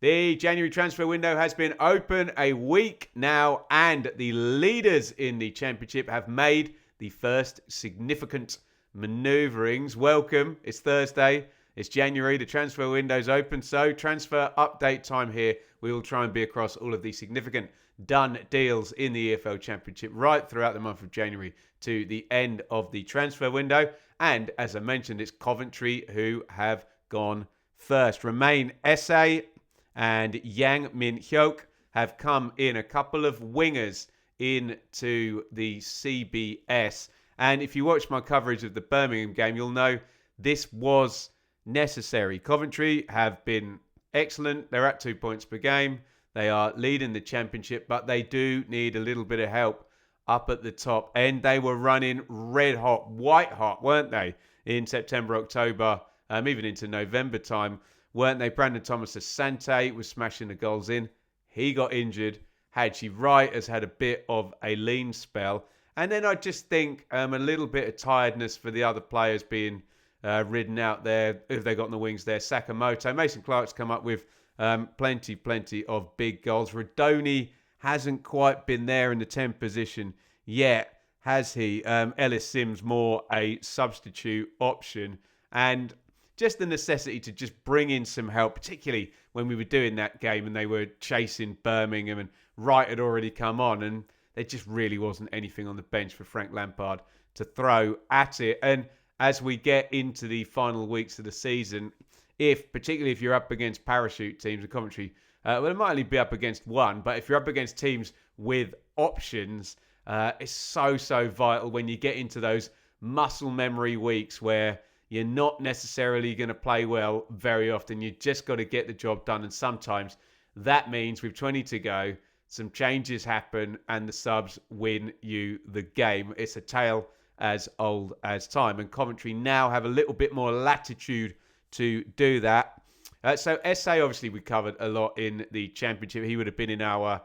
The January transfer window has been open a week now, and the leaders in the Championship have made the first significant manoeuvrings. Welcome. It's Thursday. It's January. The transfer window's open, so transfer update time here. We will try and be across all of the significant done deals in the EFL Championship right throughout the month of January to the end of the transfer window. And as I mentioned, it's Coventry who have gone first. Remain SA and Yang Min Hyuk have come in, a couple of wingers into the CBS. And if you watch my coverage of the Birmingham game, you'll know this was necessary. Coventry have been excellent. They're at 2 points per game. They are leading the Championship, but they do need a little bit of help up at the top. And they were running red hot, white hot, weren't they, in September, October, even into November time, weren't they? Brandon Thomas Asante was smashing the goals in. He got injured. Haji Wright has had a bit of a lean spell. And then I just think a little bit of tiredness for the other players being ridden out there, if they got on the wings there. Sakamoto, Mason Clark's come up with plenty of big goals. Rodoni hasn't quite been there in the 10 position yet, has he? Ellis Sims more a substitute option. And just the necessity to just bring in some help, particularly when we were doing that game and they were chasing Birmingham and Wright had already come on and there just really wasn't anything on the bench for Frank Lampard to throw at it. And as we get into the final weeks of the season, particularly if you're up against parachute teams, and Coventry, well, it might only be up against one, but if you're up against teams with options, it's so vital when you get into those muscle memory weeks where you're not necessarily going to play well very often. You just got to get the job done. And sometimes that means with 20 to go, some changes happen and the subs win you the game. It's a tale as old as time. And Coventry now have a little bit more latitude to do that. So SA, obviously, we covered a lot in the Championship. He would have been in our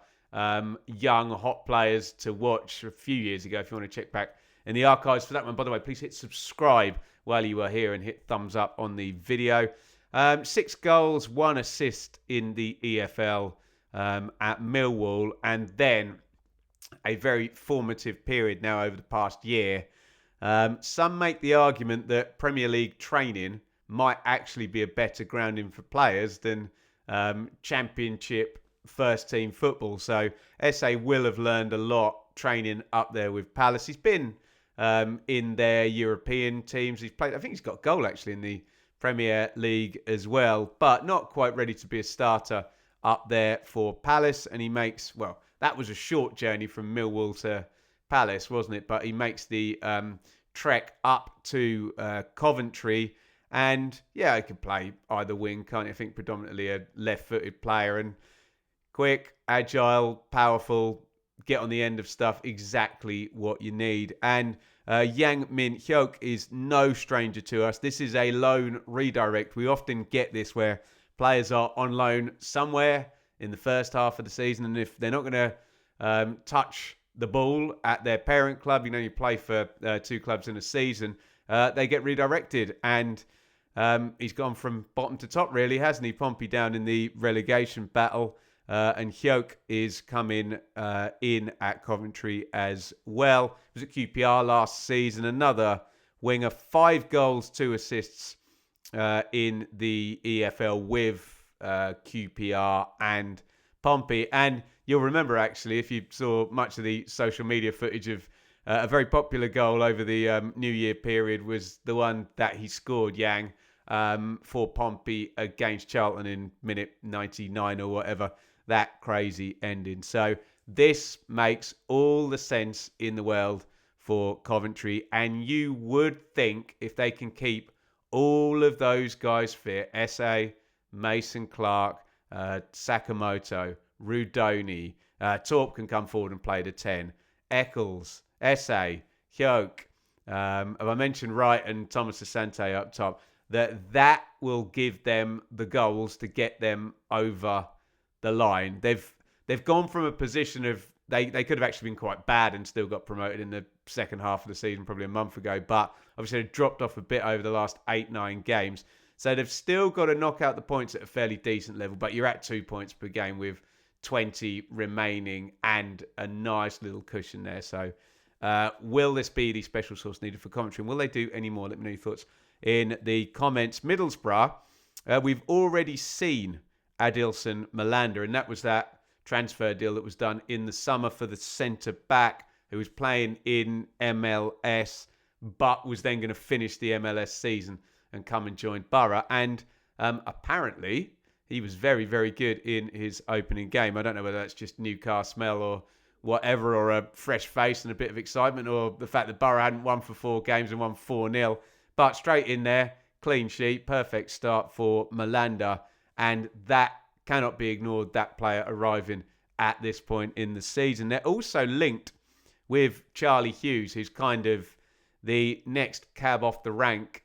young hot players to watch a few years ago if you want to check back in the archives for that one. By the way, please hit subscribe while you are here and hit thumbs up on the video. 6 goals, 1 assist in the EFL at Millwall, and then a very formative period now over the past year. Some make the argument that Premier League training might actually be a better grounding for players than Championship first team football. So SA will have learned a lot training up there with Palace. He's been in their European teams. He's played, I think he's got a goal actually in the Premier League as well, but not quite ready to be a starter up there for Palace. And he makes, well, that was a short journey from Millwall to Palace, wasn't it? But he makes the trek up to Coventry. And yeah, he can play either wing, can't he? I think predominantly a left-footed player, and quick, agile, powerful, get on the end of stuff, exactly what you need. And Yang Min Hyuk is no stranger to us. This is a loan redirect. We often get this where players are on loan somewhere in the first half of the season, and if they're not going to touch the ball at their parent club, you play for 2 clubs in a season, they get redirected. And he's gone from bottom to top, really, hasn't he? Pompey down in the relegation battle. And Hyuk is coming in at Coventry as well. He was at QPR last season. Another winger, 5 goals, 2 assists in the EFL with QPR and Pompey. And you'll remember, actually, if you saw much of the social media footage of a very popular goal over the New Year period was the one that he scored, Yang, for Pompey against Charlton in minute 99 or whatever. That crazy ending. So this makes all the sense in the world for Coventry. And you would think if they can keep all of those guys fit, SA, Mason Clark, Sakamoto, Rudoni, Torp can come forward and play the 10, Eccles, SA, Hyuk, have I mentioned Wright and Thomas Asante up top, that will give them the goals to get them over the line. They've gone from a position of they could have actually been quite bad and still got promoted in the second half of the season, probably a month ago, but obviously they dropped off a bit over the last 8-9 games. So they've still got to knock out the points at a fairly decent level, but you're at 2 points per game with 20 remaining and a nice little cushion there. So will this be the special sauce needed for Coventry? And will they do any more? Let me know your thoughts in the comments. Middlesbrough, we've already seen Adilson Malanda, and that was that transfer deal that was done in the summer for the centre-back who was playing in MLS, but was then going to finish the MLS season and come and join Borough. And apparently, he was very, very good in his opening game. I don't know whether that's just new car smell or whatever, or a fresh face and a bit of excitement, or the fact that Borough hadn't won for 4 games and won 4-0. But straight in there, clean sheet, perfect start for Malanda. And that cannot be ignored, that player arriving at this point in the season. They're also linked with Charlie Hughes, who's kind of the next cab off the rank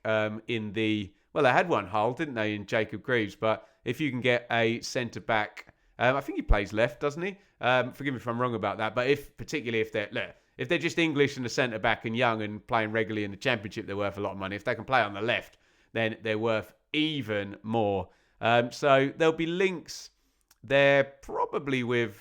in the... Well, they had one hull, didn't they, in Jacob Greaves? But if you can get a centre-back... I think he plays left, doesn't he? Forgive me if I'm wrong about that. But particularly if they're just English and a centre-back and young and playing regularly in the Championship, they're worth a lot of money. If they can play on the left, then they're worth even more. So there'll be links there, probably with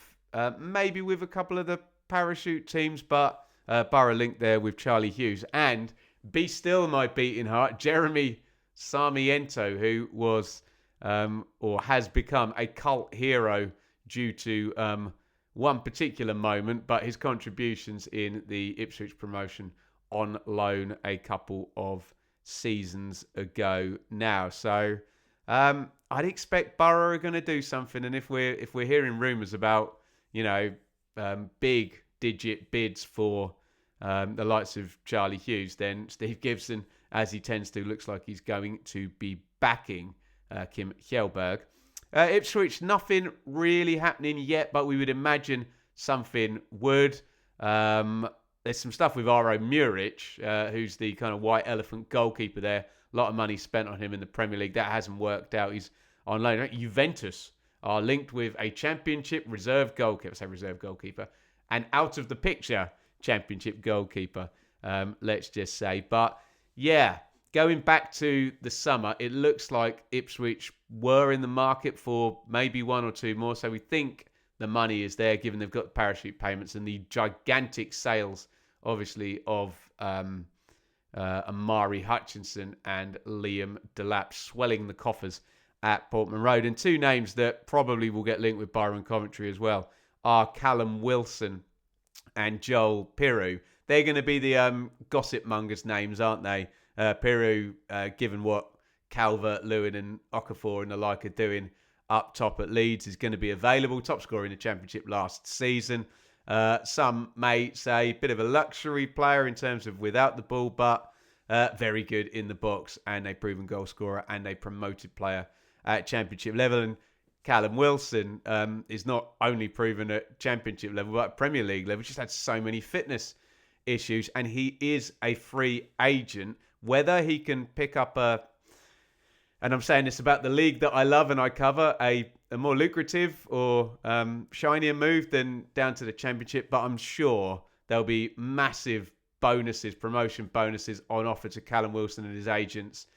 maybe with a couple of the parachute teams, but Borough link there with Charlie Hughes. And be still my beating heart, Jeremy Sarmiento, who was or has become a cult hero due to one particular moment, but his contributions in the Ipswich promotion on loan a couple of seasons ago now. So I'd expect Borough are going to do something, and if we're hearing rumours about big digit bids for the likes of Charlie Hughes, then Steve Gibson, as he tends to, looks like he's going to be backing Kim Kjellberg. Ipswich, nothing really happening yet, but we would imagine something would. There's some stuff with Aro Muric, who's the kind of white elephant goalkeeper there. A lot of money spent on him in the Premier League. That hasn't worked out. He's on loan. Juventus are linked with a Championship reserve goalkeeper, and out of the picture Championship goalkeeper, let's just say. But yeah, going back to the summer, it looks like Ipswich were in the market for maybe 1 or 2 more. So we think the money is there, given they've got the parachute payments and the gigantic sales, obviously, of Amari Hutchinson and Liam Delap swelling the coffers at Portman Road. And 2 names that probably will get linked with Borough and Coventry as well are Callum Wilson and Joel Piroux. They're going to be the gossip mongers' names, aren't they? Piroux, given what Calvert-Lewin and Okafor and the like are doing up top at Leeds, is going to be available. Top scorer in the Championship last season. Some may say a bit of a luxury player in terms of without the ball, but very good in the box and a proven goal scorer and a promoted player at Championship level. And Callum Wilson is not only proven at Championship level, but at Premier League level. Just had so many fitness issues, and he is a free agent. Whether he can pick up and I'm saying this about the league that I love and I cover, a more lucrative or shinier move than down to the Championship, but I'm sure there'll be massive bonuses, promotion bonuses on offer to Callum Wilson and his agents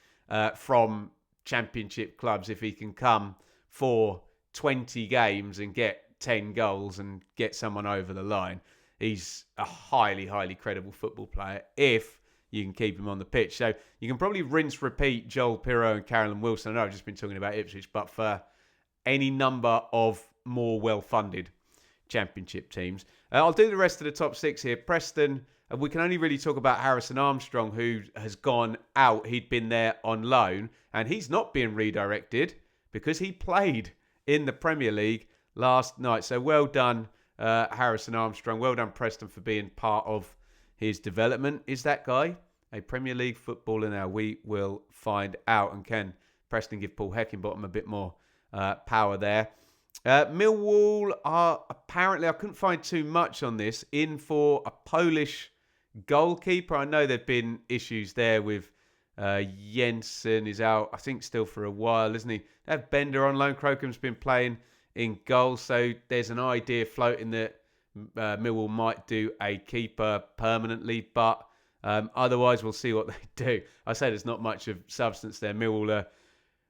from Championship clubs if he can come for 20 games and get 10 goals and get someone over the line. He's a highly, highly credible football player if you can keep him on the pitch. So you can probably rinse, repeat Joel Piroux and Callum Wilson. I know I've just been talking about Ipswich, but for any number of more well-funded Championship teams. I'll do the rest of the top 6 here. Preston, we can only really talk about Harrison Armstrong, who has gone out. He'd been there on loan, and he's not being redirected because he played in the Premier League last night. So well done, Harrison Armstrong. Well done, Preston, for being part of his development. Is that guy a Premier League footballer now? We will find out. And can Preston give Paul Heckingbottom a bit more power there? Millwall are apparently, I couldn't find too much on this, in for a Polish goalkeeper. I know there've been issues there with Jensen is out, I think, still for a while, isn't he? They have Bender on loan. Crocom's been playing in goal, so there's an idea floating that Millwall might do a keeper permanently, but otherwise we'll see what they do. I say there's not much of substance there. Millwall are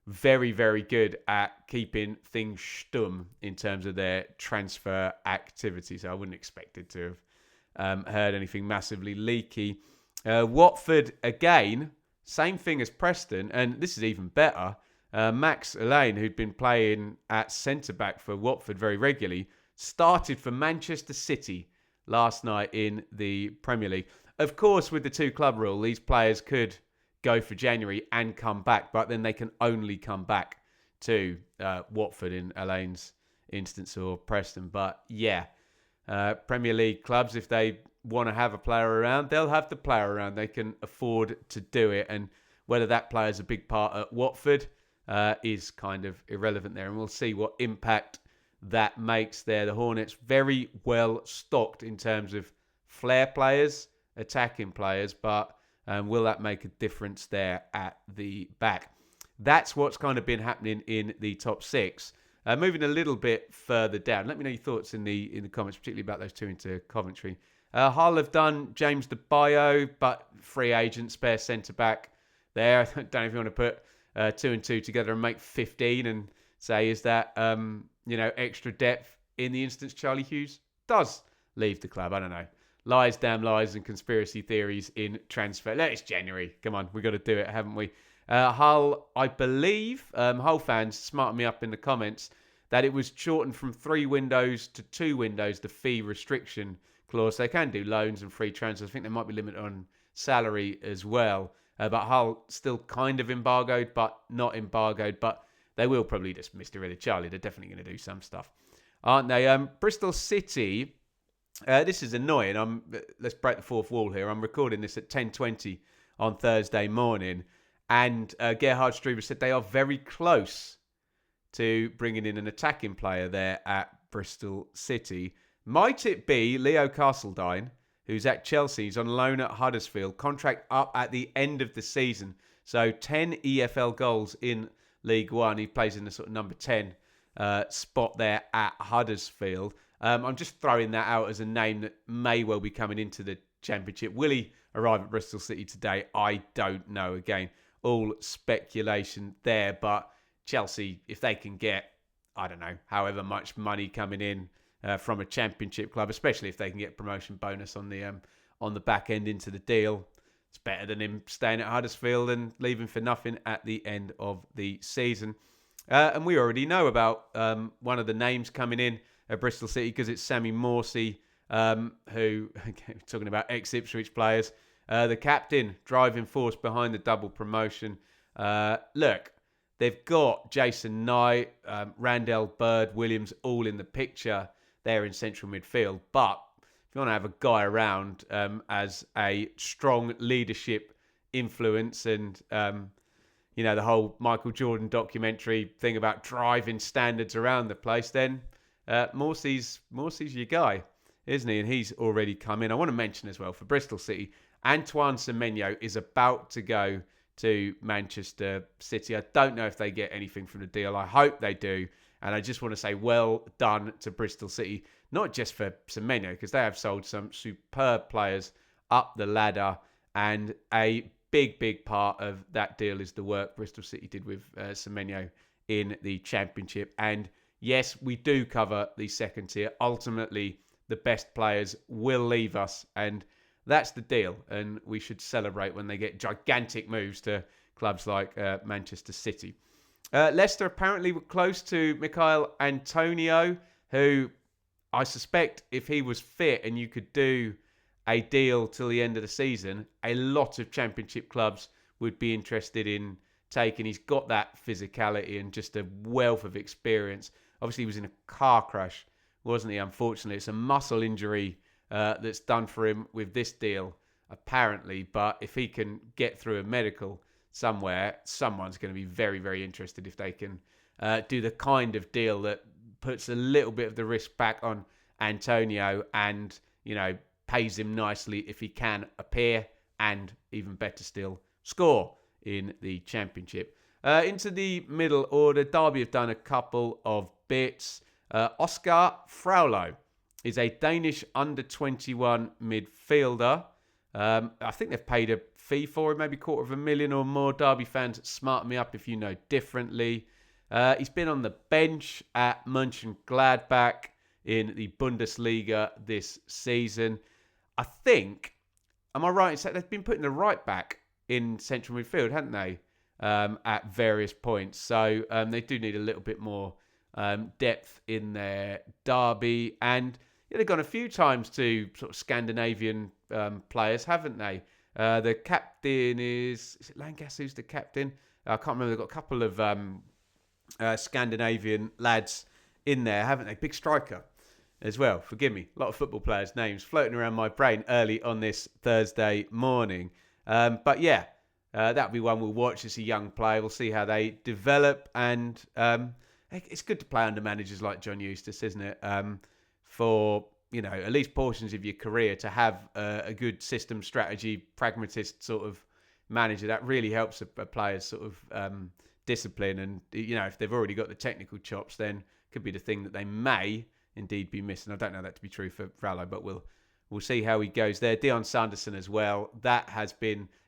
very, very good at keeping things stum in terms of their transfer activity. So I wouldn't expect it to have heard anything massively leaky. Watford, again, same thing as Preston, and this is even better. Max Elaine, who'd been playing at centre-back for Watford very regularly, started for Manchester City last night in the Premier League. Of course, with the two-club rule, these players could go for January and come back, but then they can only come back to Watford in Elaine's instance or Preston. But yeah, Premier League clubs, if they want to have a player around, they'll have the player around. They can afford to do it. And whether that player is a big part at Watford is kind of irrelevant there. And we'll see what impact that makes there. The Hornets very well stocked in terms of flair players, attacking players, but will that make a difference there at the back? That's what's kind of been happening in the top six. Moving a little bit further down, let me know your thoughts in the comments, particularly about those two into Coventry. Hull have done James De Bio, but free agent, spare centre-back there. I don't know if you want to put 2 and 2 together and make 15 and say, is that extra depth? In the instance, Charlie Hughes does leave the club. I don't know. Lies, damn lies, and conspiracy theories in transfer. It's January. Come on, we've got to do it, haven't we? Hull, I believe, Hull fans smartened me up in the comments that it was shortened from 3 windows to 2 windows, the fee restriction clause. They can do loans and free transfers. I think they might be limited on salary as well. But Hull still kind of embargoed, but not embargoed. But they will probably just Mr. Rid of Charlie. They're definitely going to do some stuff, aren't they? Bristol City. This is annoying. Let's break the fourth wall here. I'm recording this at 10:20 on Thursday morning. And Gerhard Struber said they are very close to bringing in an attacking player there at Bristol City. Might it be Leo Castledine, who's at Chelsea? He's on loan at Huddersfield. Contract up at the end of the season. So 10 EFL goals in League One. He plays in the sort of number 10 spot there at Huddersfield. I'm just throwing that out as a name that may well be coming into the Championship. Will he arrive at Bristol City today? I don't know. Again, all speculation there. But Chelsea, if they can get, I don't know, however much money coming in from a Championship club, especially if they can get promotion bonus on the back end into the deal, it's better than him staying at Huddersfield and leaving for nothing at the end of the season. And we already know about one of the names coming in at Bristol City because it's Sammy Morsey, who, talking about ex-Ipswich players, the captain, driving force behind the double promotion. Look, they've got Jason Knight, Randell Bird, Williams all in the picture there in central midfield. But if you want to have a guy around as a strong leadership influence and, the whole Michael Jordan documentary thing about driving standards around the place, then Morsey's your guy, isn't he? And he's already come in. I want to mention as well, for Bristol City, Antoine Semenyo is about to go to Manchester City. I don't know if they get anything from the deal. I hope they do. And I just want to say well done to Bristol City, not just for Semenyo, because they have sold some superb players up the ladder. And a big, big part of that deal is the work Bristol City did with Semenyo in the Championship. And yes, we do cover the second tier. Ultimately, the best players will leave us. And that's the deal. And we should celebrate when they get gigantic moves to clubs like Manchester City. Leicester apparently were close to Michail Antonio, who I suspect if he was fit and you could do a deal till the end of the season, a lot of Championship clubs would be interested in taking. He's got that physicality and just a wealth of experience. Obviously, he was in a car crash, wasn't he? Unfortunately, it's a muscle injury that's done for him with this deal, apparently. But if he can get through a medical somewhere, someone's going to be very, very interested if they can do the kind of deal that puts a little bit of the risk back on Antonio and, pays him nicely if he can appear and, even better still, score in the Championship. Into the middle order, Derby have done a couple of bits. Oscar Fraulo is a Danish under-21 midfielder. I think they've paid a fee for him, maybe $250,000 or more. Derby fans, smart me up if you know differently. He's been on the bench at Mönchengladbach in the Bundesliga this season. I think, am I right in saying they've been putting the right back in central midfield, haven't they, at various points? So they do need a little bit more depth in their Derby. And they've gone a few times to sort of Scandinavian players, haven't they? The captain is it Langas who's the captain? I can't remember. They've got a couple of Scandinavian lads in there, haven't they? Big striker as well. Forgive me. A lot of football players' names floating around my brain early on this Thursday morning. But yeah, that'll be one we'll watch. It's a young player. We'll see how they develop. And it's good to play under managers like John Eustace, isn't it? For, at least portions of your career to have a good system, strategy, pragmatist sort of manager. That really helps a player's sort of discipline. And, if they've already got the technical chops, then it could be the thing that they may indeed be missing. I don't know that to be true for Frallo, but we'll see how he goes there. Dion Sanderson as well.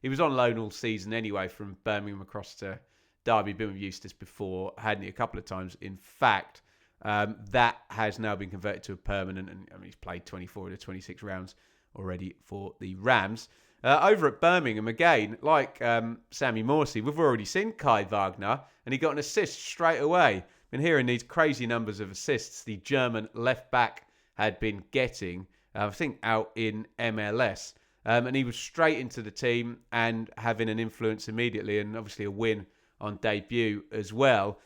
He was on loan all season anyway from Birmingham across to Derby. Been with Eustace before, hadn't he, a couple of times. In fact, that has now been converted to a permanent, and he's played 24 to 26 rounds already for the Rams. Over at Birmingham, again, like Sammy Morsey, we've already seen Kai Wagner, and he got an assist straight away. Been hearing these crazy numbers of assists the German left back had been getting, I think out in MLS. And he was straight into the team and having an influence immediately, and obviously a win on debut as well.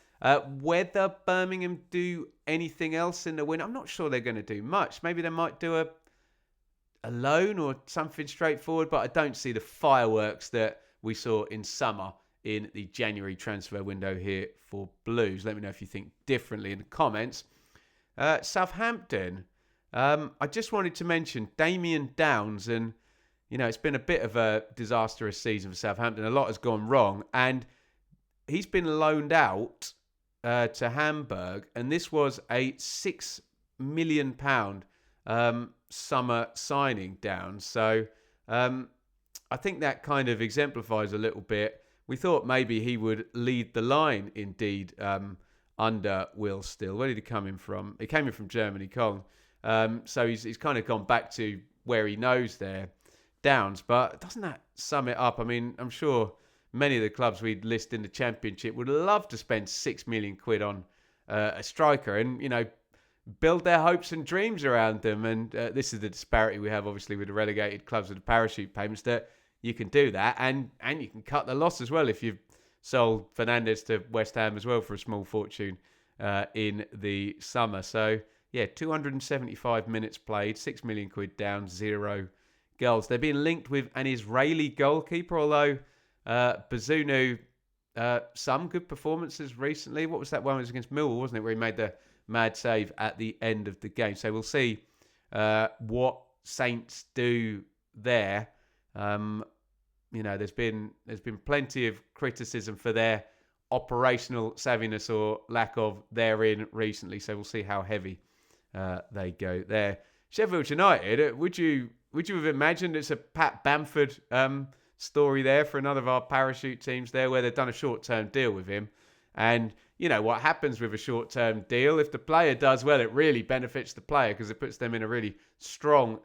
Whether Birmingham do anything else in the win, I'm not sure they're going to do much. Maybe they might do a loan or something straightforward, but I don't see the fireworks that we saw in summer in the January transfer window here for Blues. Let me know if you think differently in the comments. Southampton, I just wanted to mention Damien Downs, and it's been a bit of a disastrous season for Southampton. A lot has gone wrong, and he's been loaned out to Hamburg, and this was a £6 million summer signing down. So I think that kind of exemplifies a little bit. We thought maybe he would lead the line, indeed, under Will Still. Where did he come in from? He came in from Germany, Kong. So he's kind of gone back to where he knows there, Downs. But doesn't that sum it up? I mean, I'm sure many of the clubs we'd list in the Championship would love to spend £6 million on a striker and, build their hopes and dreams around them. And this is the disparity we have, obviously, with the relegated clubs with the parachute payments, that you can do that and you can cut the loss as well if you've sold Fernandes to West Ham as well for a small fortune in the summer. So, yeah, 275 minutes played, £6 million down, 0 goals. They're being linked with an Israeli goalkeeper, although Bazunu, some good performances recently. What was that one? It was against Millwall, wasn't it, where he made the mad save at the end of the game. So we'll see what Saints do there. There's been plenty of criticism for their operational savviness or lack of therein recently. So we'll see how heavy they go there. Sheffield United, would you have imagined it's a Pat Bamford story there for another of our parachute teams there, where they've done a short-term deal with him? And what happens with a short-term deal, if the player does well, it really benefits the player because it puts them in a really strong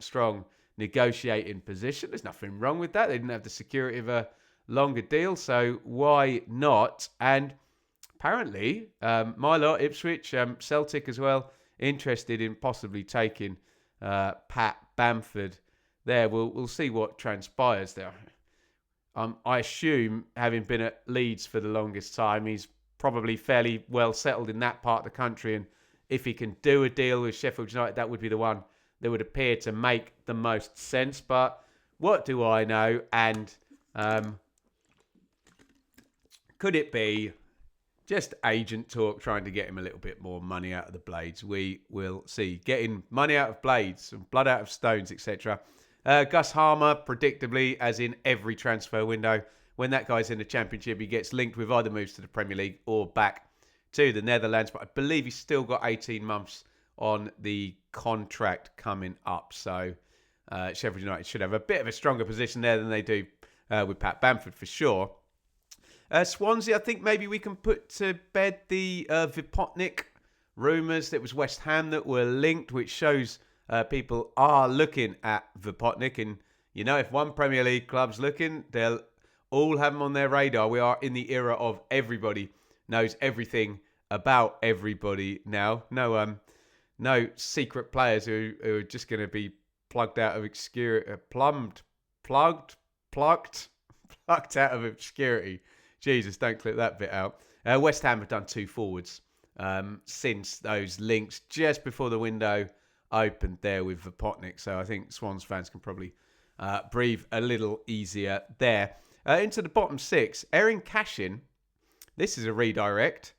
negotiating position. There's nothing wrong with that. They didn't have the security of a longer deal, so why not? And apparently, my lot, Ipswich, Celtic as well, interested in possibly taking Pat Bamford there. We'll see what transpires there. I assume, having been at Leeds for the longest time, he's probably fairly well settled in that part of the country, and if he can do a deal with Sheffield United, that would be the one that would appear to make the most sense. But what do I know? And could it be just agent talk trying to get him a little bit more money out of the Blades? We will see. Getting money out of Blades and blood out of stones, etc. Gus Harmer, predictably, as in every transfer window, when that guy's in the Championship, he gets linked with either moves to the Premier League or back to the Netherlands. But I believe he's still got 18 months on the contract coming up. So Sheffield United should have a bit of a stronger position there than they do with Pat Bamford for sure. Swansea, I think maybe we can put to bed the Vipotnik rumours that it was West Ham that were linked, which shows people are looking at Vipotnik. And, if one Premier League club's looking, they'll all have him on their radar. We are in the era of everybody knows everything about everybody now. No secret players who are just going to be plucked out of obscurity, plucked out of obscurity. Jesus, don't clip that bit out. West Ham have done 2 forwards since those links just before the window opened there with Vipotnik. So I think Swans fans can probably breathe a little easier there. Into the bottom 6, Erin Cashin. This is a redirect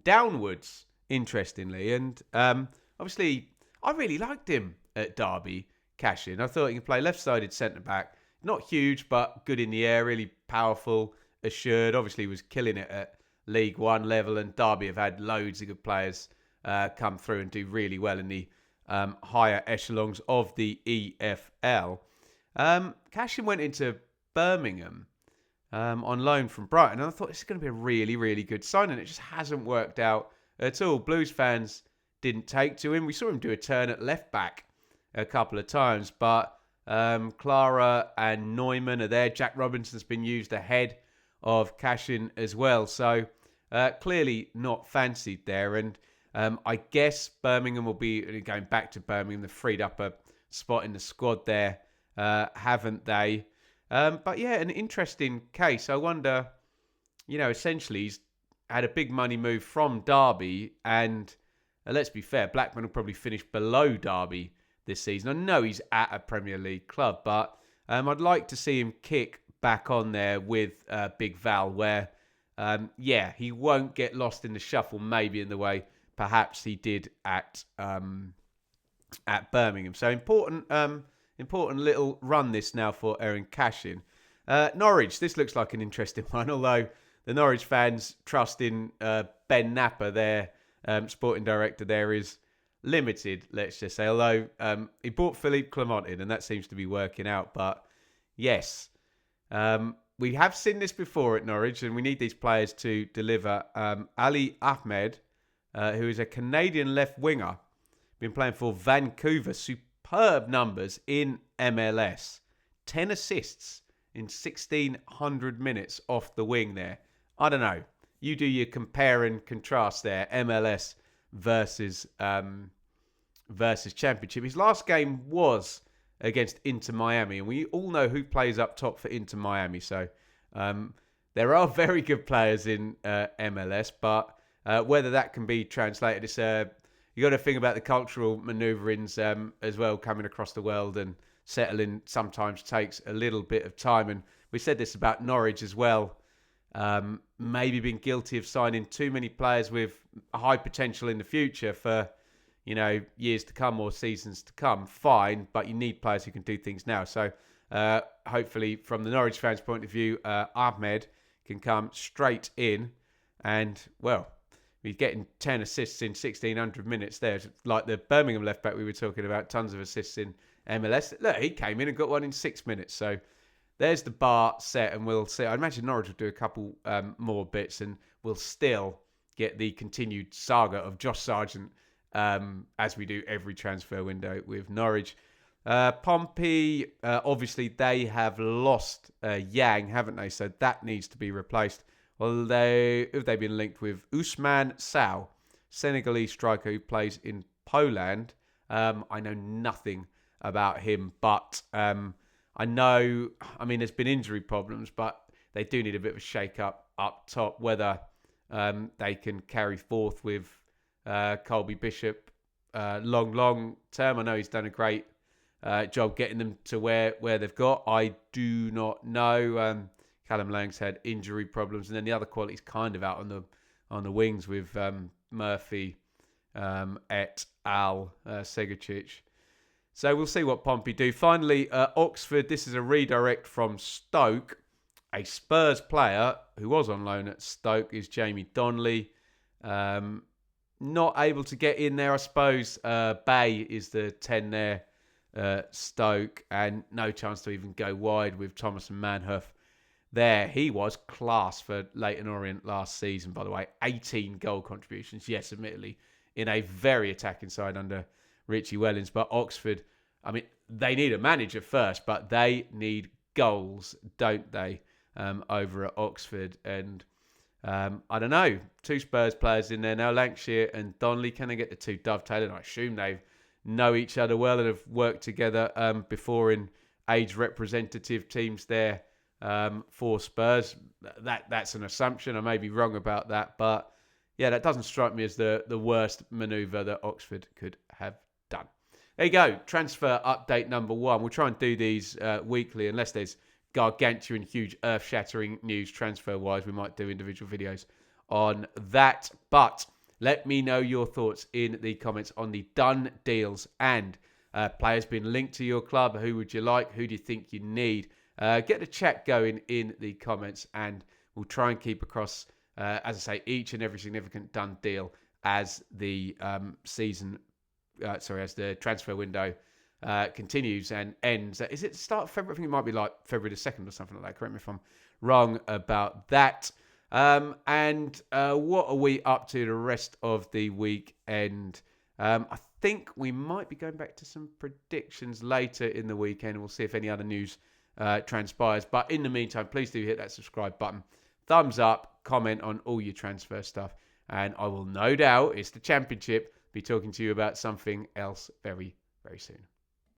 downwards, interestingly. And obviously, I really liked him at Derby, Cashin. I thought he could play left-sided centre-back. Not huge, but good in the air, really powerful, assured. Obviously, was killing it at League One level, and Derby have had loads of good players come through and do really well in the higher echelons of the EFL. Cashin went into Birmingham on loan from Brighton, and I thought this is going to be a really, really good signing. It just hasn't worked out at all. Blues fans didn't take to him. We saw him do a turn at left back a couple of times, but Clara and Neumann are there. Jack Robinson's been used ahead of Cashin as well, so clearly not fancied there. And I guess Birmingham will be going back to Birmingham. They've freed up a spot in the squad there, haven't they? But yeah, an interesting case. I wonder, essentially he's had a big money move from Derby, and let's be fair, Blackburn will probably finish below Derby this season. I know he's at a Premier League club, but I'd like to see him kick back on there with Big Val, where, he won't get lost in the shuffle, maybe in the way perhaps he did at Birmingham. So important little run this now for Erin Cashin. Norwich, this looks like an interesting one, although the Norwich fans trust in Ben Napper, their sporting director there, is limited, let's just say. Although he brought Philippe Clement in, and that seems to be working out. But yes, we have seen this before at Norwich, and we need these players to deliver. Ali Ahmed, who is a Canadian left winger, been playing for Vancouver. Superb numbers in MLS. 10 assists in 1,600 minutes off the wing there. I don't know. You do your compare and contrast there. MLS versus Championship. His last game was against Inter Miami, and we all know who plays up top for Inter Miami. So there are very good players in MLS, but whether that can be translated, it's you got to think about the cultural manoeuvrings as well, coming across the world, and settling sometimes takes a little bit of time. And we said this about Norwich as well. Maybe been guilty of signing too many players with high potential in the future for, years to come or seasons to come. Fine, but you need players who can do things now. So hopefully, from the Norwich fans' point of view, Ahmed can come straight in, and he's getting 10 assists in 1,600 minutes there. It's like the Birmingham left back we were talking about, tons of assists in MLS. Look, he came in and got one in 6 minutes. So there's the bar set, and we'll see. I imagine Norwich will do a couple more bits, and we'll still get the continued saga of Josh Sargent as we do every transfer window with Norwich. Pompey, obviously they have lost Yang, haven't they? So that needs to be replaced. Although they've been linked with Ousmane Sow, Senegalese striker who plays in Poland. I know nothing about him, but I know, there's been injury problems, but they do need a bit of a shake-up up top, whether they can carry forth with Colby Bishop long term. I know he's done a great job getting them to where they've got. I do not know. Callum Lang's had injury problems, and then the other quality's kind of out on the wings with Murphy et al. Segacic. So we'll see what Pompey do. Finally, Oxford. This is a redirect from Stoke. A Spurs player who was on loan at Stoke is Jamie Donnelly. Not able to get in there, I suppose. Bay is the 10 there Stoke, and no chance to even go wide with Thomas and Manhoef there. He was class for Leyton Orient last season, by the way. 18 goal contributions, yes, admittedly, in a very attacking side under Richie Wellens. But Oxford, I mean, they need a manager first, but they need goals, don't they, over at Oxford? And I don't know, 2 Spurs players in there now, Lancashire and Donnelly. Can they get the 2 dovetailing? I assume they know each other well and have worked together before in age representative teams there for Spurs. That's an assumption. I may be wrong about that, but yeah, that doesn't strike me as the worst manoeuvre that Oxford could have done. There you go, transfer update number 1. We'll try and do these weekly, unless there's gargantuan, huge, earth-shattering news transfer-wise. We might do individual videos on that. But let me know your thoughts in the comments on the done deals and players being linked to your club. Who would you like? Who do you think you need? Get the chat going in the comments, and we'll try and keep across, as I say, each and every significant done deal as the as the transfer window continues and ends. Is it the start of February? I think it might be like February the 2nd or something like that. Correct me if I'm wrong about that. And what are we up to the rest of the weekend? I think we might be going back to some predictions later in the weekend. We'll see if any other news transpires. But in the meantime, please do hit that subscribe button. Thumbs up, comment on all your transfer stuff. And I will no doubt, it's the Championship, be talking to you about something else very, very soon.